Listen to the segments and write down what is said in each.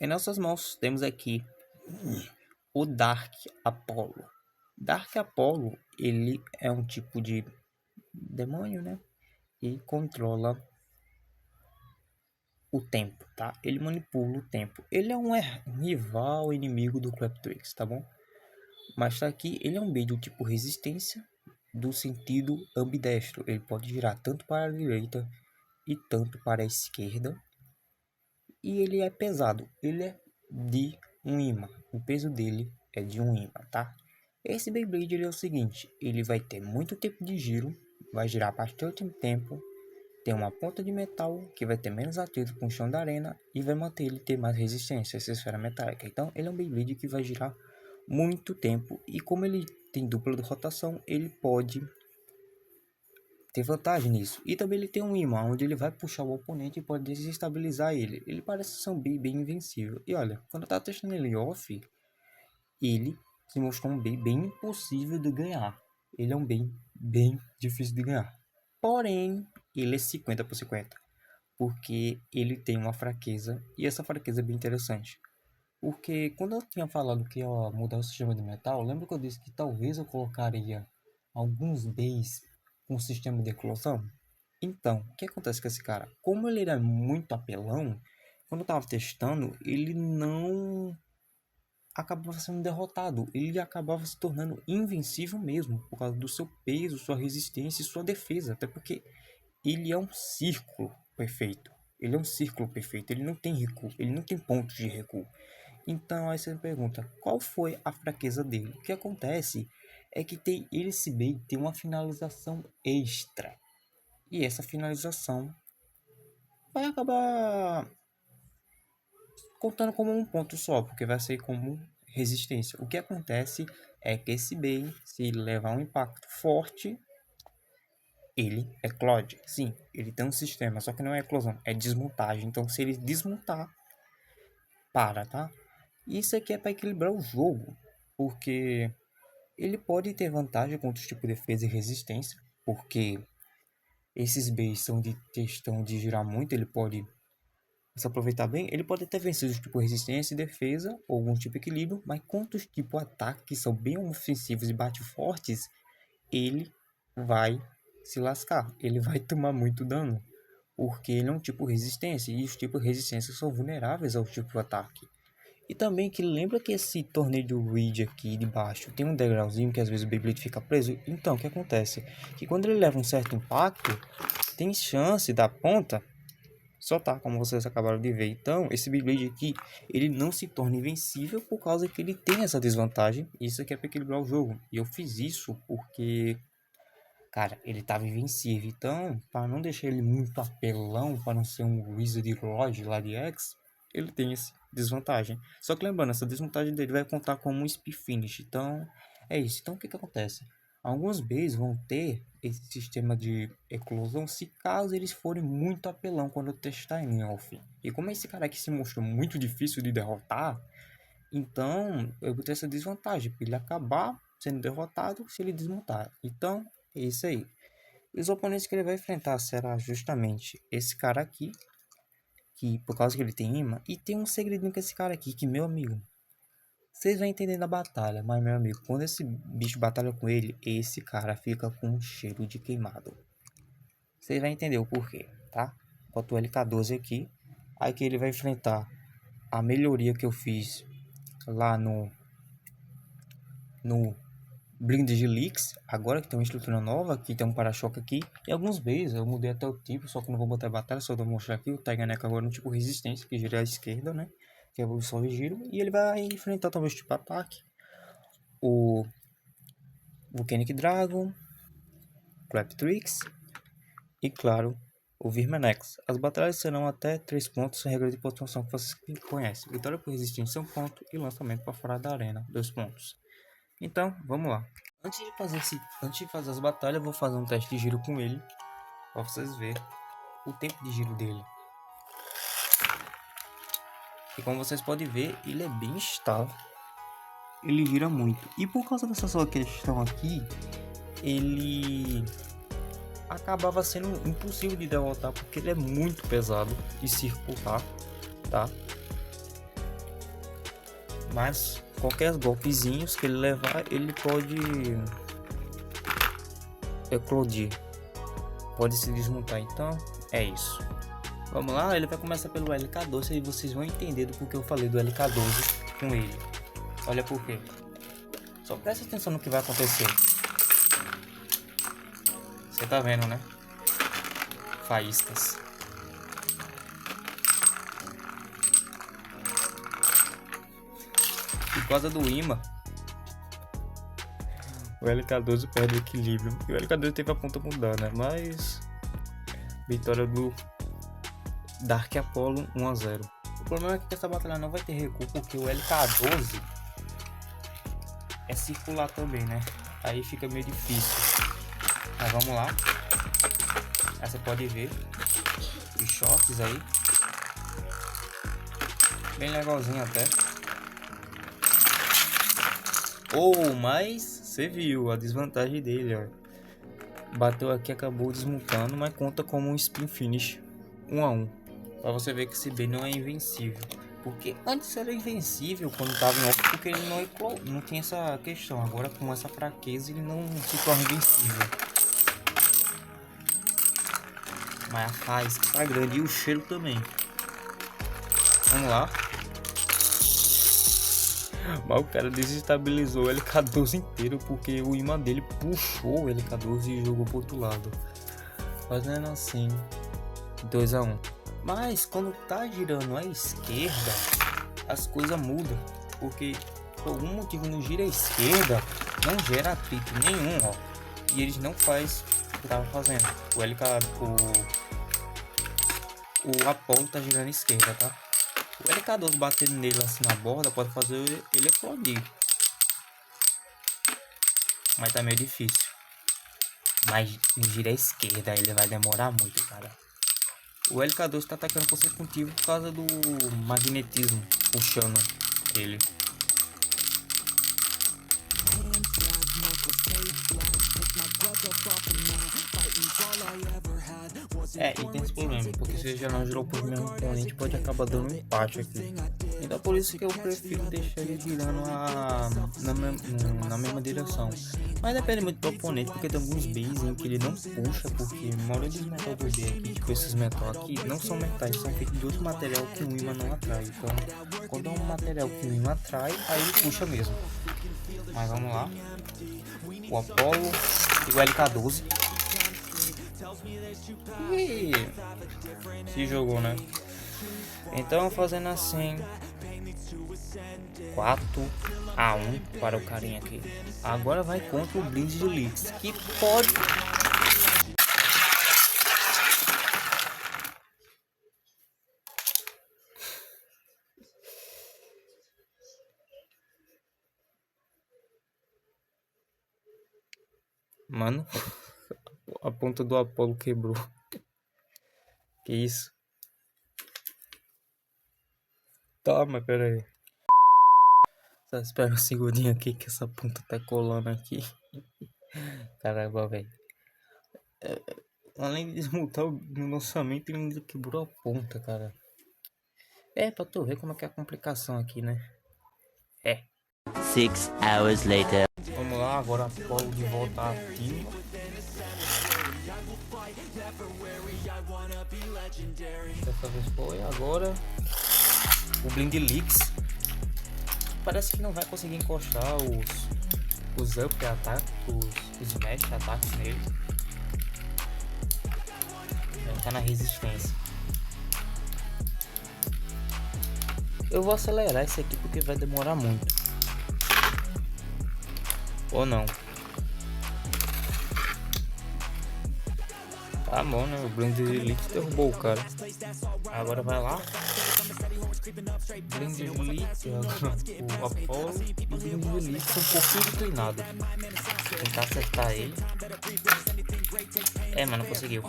Em nossas mãos temos aqui o Dark Apollo. Dark Apollo, ele é um tipo de demônio, né? E controla o tempo, tá? Ele manipula o tempo. Ele é um rival inimigo do Claptrix, tá bom? Mas tá aqui, ele é um bem do tipo resistência do sentido ambidestro. Ele pode girar tanto para a direita e tanto para a esquerda. E ele é pesado. Ele é de um imã. O peso dele é de um imã, tá? Esse Beyblade ele é o seguinte. Ele vai ter muito tempo de giro. Vai girar bastante tempo. Tem uma ponta de metal que vai ter menos atrito com o chão da arena e vai manter ele ter mais resistência a essa esfera metálica. Então ele é um Beyblade que vai girar muito tempo e como ele tem dupla de rotação, ele pode ter vantagem nisso. E também ele tem um imã onde ele vai puxar o oponente e pode desestabilizar ele. Ele parece ser um bem invencível. E olha, quando eu tava testando ele off, ele se mostrou um bem impossível de ganhar. Ele é um bem difícil de ganhar. Porém, ele é 50/50. Porque ele tem uma fraqueza. E essa fraqueza é bem interessante. Porque quando eu tinha falado que ia mudar o sistema de metal, lembra que eu disse que talvez eu colocaria alguns bays com sistema de eclosão? Então, o que acontece com esse cara? Como ele era muito apelão, quando eu tava testando, ele não acabava sendo derrotado. Ele acabava se tornando invencível mesmo, por causa do seu peso, sua resistência e sua defesa. Até porque ele é um círculo perfeito. Ele é um círculo perfeito. Ele não tem recuo. Ele não tem pontos de recuo. Então aí você me pergunta, qual foi a fraqueza dele? O que acontece é que ele se bem tem uma finalização extra. E essa finalização vai acabar contando como um ponto só, porque vai ser como resistência. O que acontece é que esse bem, se levar um impacto forte, ele eclode. Sim, ele tem um sistema, só que não é eclosão, é desmontagem. Então se ele desmontar, para, tá? Isso aqui é para equilibrar o jogo, porque ele pode ter vantagem contra os tipos de defesa e resistência, porque esses Bs são de questão de girar muito, ele pode se aproveitar bem. Ele pode até vencer os tipos resistência e defesa, ou algum tipo de equilíbrio, mas contra os tipos ataque, que são bem ofensivos e bate fortes, ele vai se lascar, ele vai tomar muito dano, porque ele é um tipo resistência, e os tipos resistência são vulneráveis ao tipo ataque. E também que lembra que esse torneio do Reed aqui de baixo tem um degrauzinho que às vezes o Beyblade fica preso? Então, o que acontece? Que quando ele leva um certo impacto, tem chance da ponta soltar, como vocês acabaram de ver. Então, esse Beyblade aqui, ele não se torna invencível por causa que ele tem essa desvantagem. Isso aqui é para equilibrar o jogo. E eu fiz isso porque, cara, ele tava invencível. Então, para não deixar ele muito apelão, para não ser um Wizard Lodge lá de X, ele tem essa desvantagem. Só que lembrando, essa desvantagem dele vai contar como um speed finish. Então, é isso. Então, o que acontece? Algumas vezes vão ter esse sistema de eclosão se caso eles forem muito apelão quando eu testar em off. E como esse cara aqui se mostrou muito difícil de derrotar, então eu vou ter essa desvantagem, para ele acabar sendo derrotado se ele desmontar. Então, é isso aí. Os oponentes que ele vai enfrentar será justamente esse cara aqui, que por causa que ele tem imã, e tem um segredinho com esse cara aqui, que meu amigo, vocês vão entender na batalha, mas meu amigo, quando esse bicho batalha com ele, esse cara fica com um cheiro de queimado. Vocês vão entender o porquê, tá? Bota o LK12 aqui, aí que ele vai enfrentar a melhoria que eu fiz lá no Blinded Leaks, agora que tem uma estrutura nova, que tem um para-choque aqui, e alguns bays, eu mudei até o tipo, só que não vou botar batalha, só vou mostrar aqui, o Taiganek agora no tipo resistência, que gira à esquerda, né, que é a evolução de giro, e ele vai enfrentar talvez tipo ataque, o Volcanic Dragon, Claptrix e claro, o Virmanex. As batalhas serão até 3 pontos, sem regra de pontuação que vocês conhecem. Vitória por resistência 1 ponto e lançamento para fora da arena 2 pontos. Então, vamos lá. Antes de fazer as batalhas, eu vou fazer um teste de giro com ele, para vocês verem o tempo de giro dele. E como vocês podem ver, ele é bem estável. Ele gira muito. E por causa dessa sua questão aqui, ele acabava sendo impossível de derrotar, porque ele é muito pesado e circular, tá? Mas qualquer golpezinhos que ele levar, ele pode eclodir, pode se desmontar. Então é isso. Vamos lá, ele vai começar pelo LK12 e vocês vão entender do porquê eu falei do LK12 com ele. Olha por quê. Só presta atenção no que vai acontecer. Você tá vendo, né? Faíscas. Por causa do imã, o LK12 perde o equilíbrio. E o LK12 teve a ponta mudar, né? Mas vitória do Dark Apollo 1-0. O problema é que essa batalha não vai ter recuo, porque o LK12 é circular também, né? Aí fica meio difícil. Mas vamos lá. Aí você pode ver os choques aí. Bem legalzinho até. Mas você viu a desvantagem dele, ó. Bateu aqui, acabou desmontando, mas conta como um spin finish 1-1. Pra você ver que esse B não é invencível. Porque antes era invencível quando tava em off, porque ele não tinha essa questão. Agora com essa fraqueza ele não se torna invencível. Mas a faísca tá grande e o cheiro também. Vamos lá. Mas o cara desestabilizou o LK12 inteiro, porque o imã dele puxou o LK12 e jogou pro outro lado. Fazendo assim, 2-1. Mas quando tá girando à esquerda, as coisas mudam. Porque por algum motivo no gira à esquerda não gera atrito nenhum, ó. E eles não faz o que tava fazendo. O Apollo tá girando à esquerda, tá? O LK12 batendo nele assim na borda pode fazer ele eclodir. Mas tá meio difícil. Mas no gira à esquerda ele vai demorar muito, cara. O LK12 tá atacando consecutivo por causa do magnetismo puxando ele. E tem esse problema, porque se já não girou por mesmo oponente, pode acabar dando um empate aqui. Então por isso que eu prefiro deixar ele girando na mesma direção. Mas depende muito do oponente, porque tem alguns Bs em que ele não puxa, porque a maioria dos metais do B aqui, tipo esses metal aqui, não são metais, são feitos de outro material que o imã não atrai. Então quando é um material que o imã atrai, aí ele puxa mesmo. Mas vamos lá. O Apollo e o LK12. E se jogou, né? Então fazendo assim, 4-1 para o carinha aqui. Agora vai contra o Blind de Leeds, que pode... Mano, a ponta do Apollo quebrou. Que isso? Tá, mas pera aí. Só espera um segundinho aqui que essa ponta tá colando aqui. Caramba, velho. Além de desmontar o lançamento, ele ainda quebrou a ponta, cara. Pra tu ver como é que é a complicação aqui, né? 6 hours later. Vamos lá, agora Apollo de volta ativo. Dessa vez foi, agora o Blind Leaks. Parece que não vai conseguir encostar os up ataques, os smash ataques nele. Ele tá na resistência. Eu vou acelerar esse aqui porque vai demorar muito. Ou não. Tá bom, né? O Blind Elite derrubou o cara. Agora vai lá. Blind Elite, o Apollo e o Blind Elite são um pouquinho inclinados. Vou tentar acertar ele. Mas não conseguiu.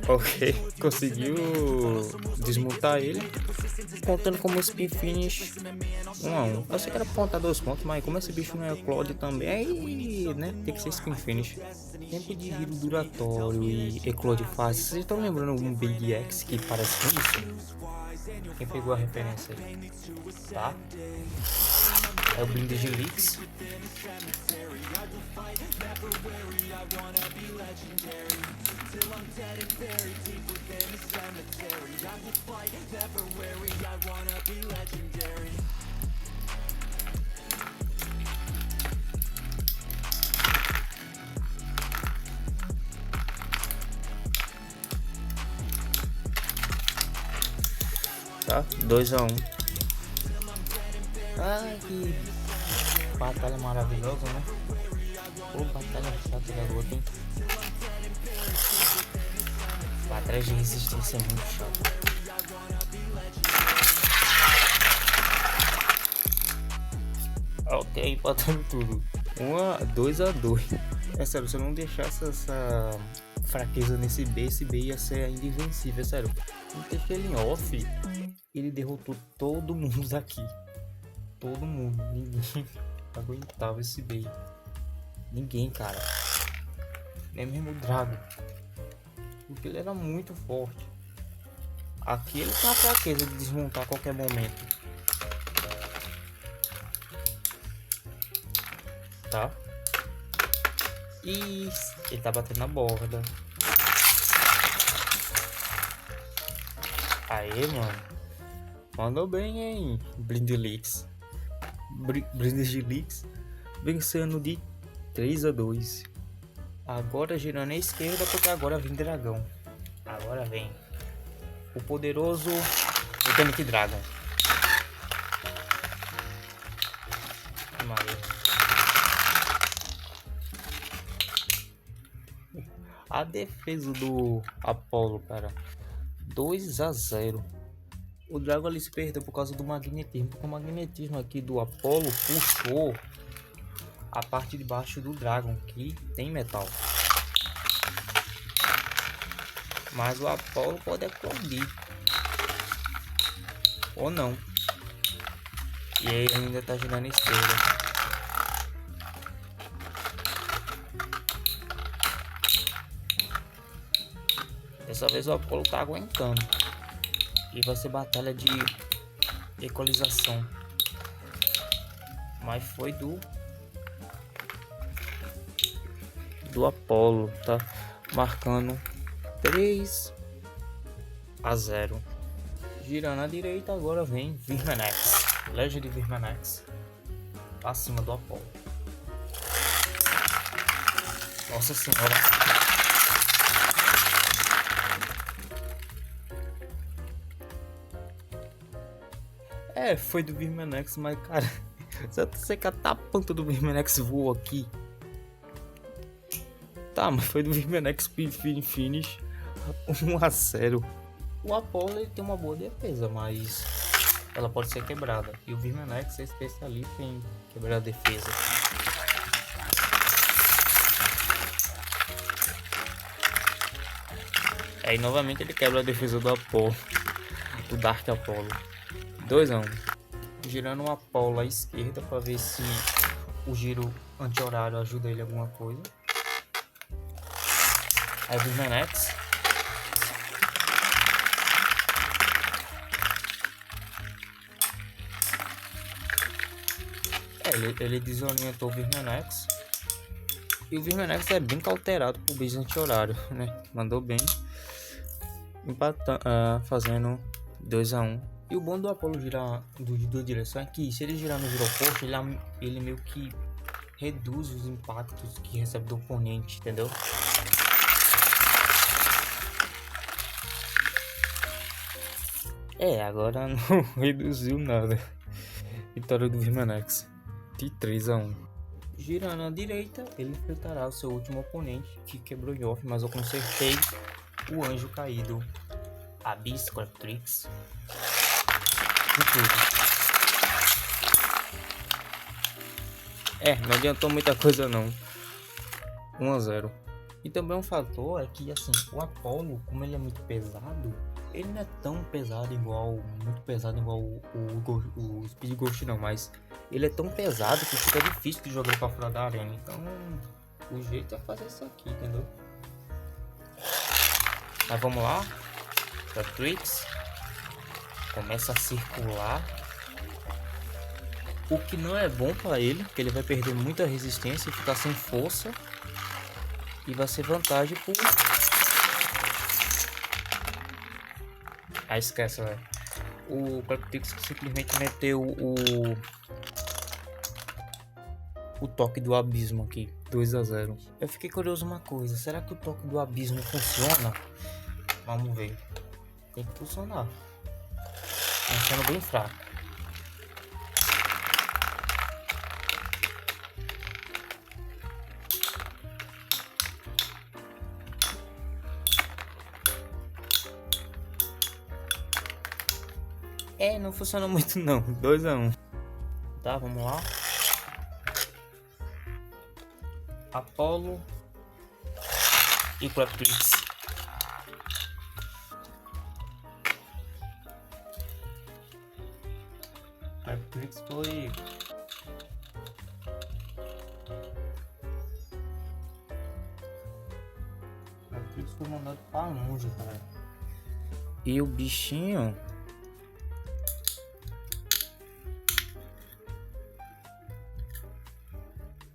Ok, conseguiu desmontar ele, contando como spin finish 1 a 1. Eu sei que era ponta 2 pontos, mas como esse bicho não é Cloud também, aí, né, tem que ser spin finish. Tempo de giro duratório e eclode fácil. Vocês estão lembrando algum Big X que parece com isso? Quem pegou a referência aí? Tá? É o Blind de Leaks. Tá? 2 a 1. Ai, que batalha maravilhosa, né? Pô, batalha chata da gota, hein? Batalha de resistência é muito chata. Ok, empatando tudo. 2 a 2. É sério, se eu não deixasse essa fraqueza nesse B, esse B ia ser ainda invencível, é sério. Eu deixei ele em off, ele derrotou todo mundo daqui. Todo mundo, ninguém aguentava esse B. Ninguém, cara. Nem mesmo o Drago. Porque ele era muito forte. Aqui ele tem a fraqueza de desmontar a qualquer momento. Tá? E ele tá batendo na borda. Aê, mano. Mandou bem, hein? Blind Leaks. Blind Leaks vencendo de 3 a 2. Agora girando à esquerda, porque agora vem dragão. Agora vem o poderoso Atomic Dragon. A defesa do Apollo, cara, 2 a 0. O Dragon ali se perdeu por causa do magnetismo, porque o magnetismo aqui do Apollo puxou a parte de baixo do Dragon, que tem metal. Mas o Apollo pode eclodir. Ou não. E aí ainda tá girando à esquerda. Dessa vez o Apollo tá aguentando. E vai ser batalha de equalização. Mas foi do Apollo, tá? Marcando 3 a 0. Girando à direita, agora vem Virmanex. Legend Virmanex. Acima do Apollo. Nossa senhora. Foi do Virmanex, mas cara, você catar a ponta do Virmanex voou aqui. Tá, mas foi do Virmanex finish 1 a 0. O Apollo ele tem uma boa defesa, mas ela pode ser quebrada. E o Virmanex é especialista em quebrar a defesa. Aí novamente ele quebra a defesa do Apollo. Do Dark Apollo. 2 a 1. Girando o Apollo à esquerda para ver se o giro anti-horário ajuda ele alguma coisa. Aí o Virmanex. Ele desorientou o Virmanex. E o Virmanex é bem cauterado por base anti-horário, né? Mandou bem. Empatando, fazendo 2 a 1. E o bom do Apollo girar do direção é que se ele girar no giro oposto, ele meio que reduz os impactos que recebe do oponente, entendeu? Agora não reduziu nada. Vitória do Virmanex de 3 a 1. Girando à direita, ele enfrentará o seu último oponente, que quebrou em off, mas eu consertei o anjo caído. Abyss Corptrix. Não adiantou muita coisa não. 1-0. E também um fator é que assim, o Apollo, como ele é muito pesado, ele não é tão pesado igual, muito pesado igual o Speed Ghost não, mas ele é tão pesado que fica difícil de jogar pra fora da arena. Então, o jeito é fazer isso aqui, entendeu? Mas vamos lá. Tricks. Começa a circular. O que não é bom para ele, porque ele vai perder muita resistência e ficar sem força. E vai ser vantagem por... esquece, velho. O Cleptrix simplesmente meteu o toque do abismo aqui, 2-0. Eu fiquei curioso uma coisa, será que o toque do abismo funciona? Vamos ver. Tem que funcionar. Funciona bem fraco. Não funciona muito não. 2-1. Tá, vamos lá. Apollo e Cleptrix. Cleptrix foi... Cleptrix foi mandado pra longe, cara. E o bichinho...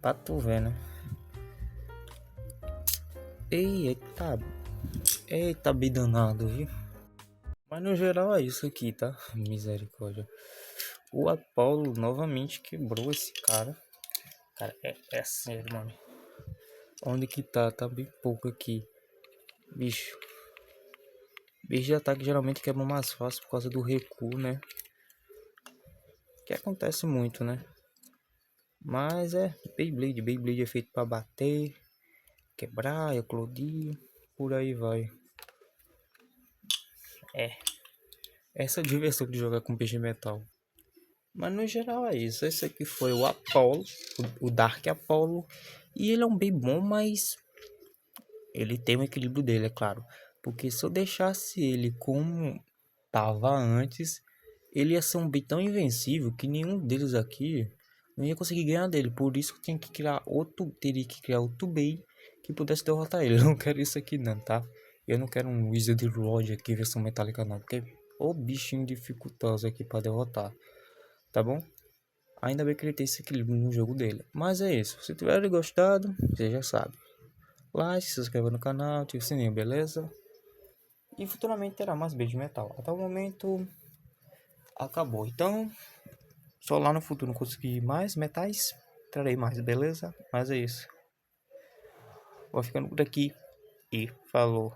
Pra tu ver, né? Eita, bem danado, viu? Mas no geral é isso aqui, tá? Misericórdia. O Apollo novamente quebrou esse cara. Cara, é sério, mano. Onde que tá? Tá bem pouco aqui. Bicho. Bicho de ataque geralmente quebra mais fácil por causa do recuo, né? Que acontece muito, né? Mas é Beyblade. Beyblade é feito pra bater, quebrar, eclodir. Por aí vai. Essa é a diversão de jogar com peixe metal. Mas no geral é isso. Esse aqui foi o Apollo, o Dark Apollo. E ele é um bem bom, mas ele tem um equilíbrio dele, é claro. Porque se eu deixasse ele como tava antes, ele ia ser um bem tão invencível que nenhum deles aqui não ia conseguir ganhar dele. Por isso que eu teria que criar outro bem que pudesse derrotar ele. Eu não quero isso aqui não, tá? Eu não quero um Wizard Rod aqui, versão metálica não. Porque o bichinho dificultoso aqui para derrotar. Tá bom? Ainda bem que ele tem esse equilíbrio no jogo dele. Mas é isso. Se tiverem gostado, você já sabe. Like, se inscreva no canal, ative o sininho, beleza? E futuramente terá mais vídeos de metal. Até o momento, acabou. Então, só lá no futuro conseguir mais metais, trarei mais, beleza? Mas é isso. Vou ficando por aqui e falou.